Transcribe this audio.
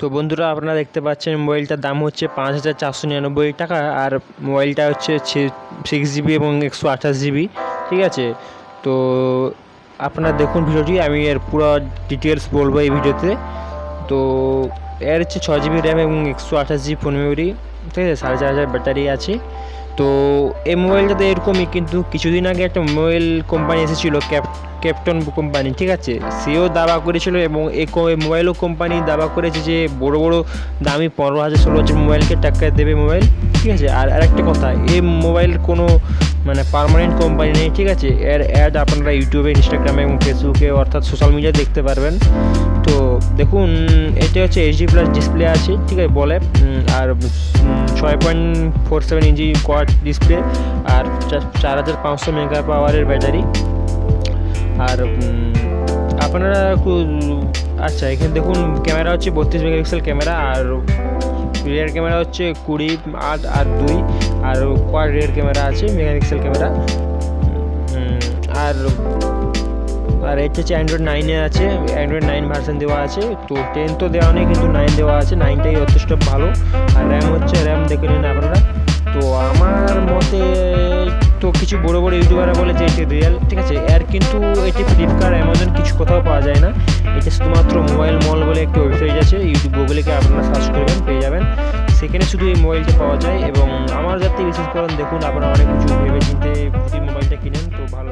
তো বন্ধুরা আপনারা দেখতে পাচ্ছেন মোবাইলটার দাম হচ্ছে ৫,৪৯৯ টাকা। আর মোবাইলটা হচ্ছে 6GB এবং 128GB। ঠিক আছে, তো আপনারা দেখুন ভিডিওটি, আমি এর পুরো ডিটেলস বলবো এই ভিডিওতে। তো এর হচ্ছে 6GB র্যাম এবং 128GB ফোন মেমোরি। ঠিক আছে, 4,500 ব্যাটারি আছে। তো এই মোবাইলটাতে এরকমই, কিন্তু কিছুদিন আগে একটা মোবাইল কোম্পানি এসেছিলো ক্যাপটন কোম্পানি। ঠিক আছে, সেও দাবা করেছিল এবং এই মোবাইলও কোম্পানি দাবা করেছে যে বড় বড় দামি 15,000 16,000 মোবাইলকে টাক্কার দেবে মোবাইল। ঠিক আছে, আর আরেকটা কথা, এই মোবাইল কোনো পার্মানেন্ট কোম্পানি নেই। ঠিক আছে, এর অ্যাড আপনারা ইউটিউবে, ইনস্টাগ্রামে এবং ফেসবুকে অর্থাৎ সোশ্যাল মিডিয়ায় দেখতে পারবেন। তো দেখুন, এটা হচ্ছে HD+ ডিসপ্লে আছে। ঠিক আছে বলে, আর 6.47 ইঞ্চি কোয়াড ডিসপ্লে, আর 4500 মেগা পাওয়ারের ব্যাটারি। আর আপনারা আচ্ছা, এখানে দেখুন ক্যামেরা হচ্ছে 32 মেগাপিক্সেল ক্যামেরা, আর রিয়ার ক্যামেরা হচ্ছে 20/8 আর 2, আর কোয়াড রিয়ার ক্যামেরা আছে মেগাপিক্সেল ক্যামেরা। আর আর এটা হচ্ছে অ্যান্ড্রয়েড 9-এ আছে, অ্যান্ড্রয়েড 9 ভার্সন দেওয়া আছে। তো 10 তো দেওয়া নেই, কিন্তু 9 দেওয়া আছে। 9টাই যথেষ্ট ভালো। আর র্যাম দেখে নিন আপনারা। তো আমার মতে তো কিছু বড় বড় ইউটিউবাররা বলে যে এটি রিয়েল। ঠিক আছে, এর কিন্তু এটি ফ্লিপকার্ট, অ্যামাজন কিছু কোথাও পাওয়া যায় না। এটা শুধুমাত্র মোবাইল মল বলে একটি ওয়েবসাইট আছে, ইউটিউব গুগলেকে আপনারা সার্চ করবেন, পেয়ে যাবেন। সেখানে শুধু এই মোবাইলটা পাওয়া যায়। এবং আমার যাতে বিশেষ করেন, দেখুন আপনারা অনেক কিছু ভেবে চিন্তে যদি মোবাইলটা কিনেন তো ভালো।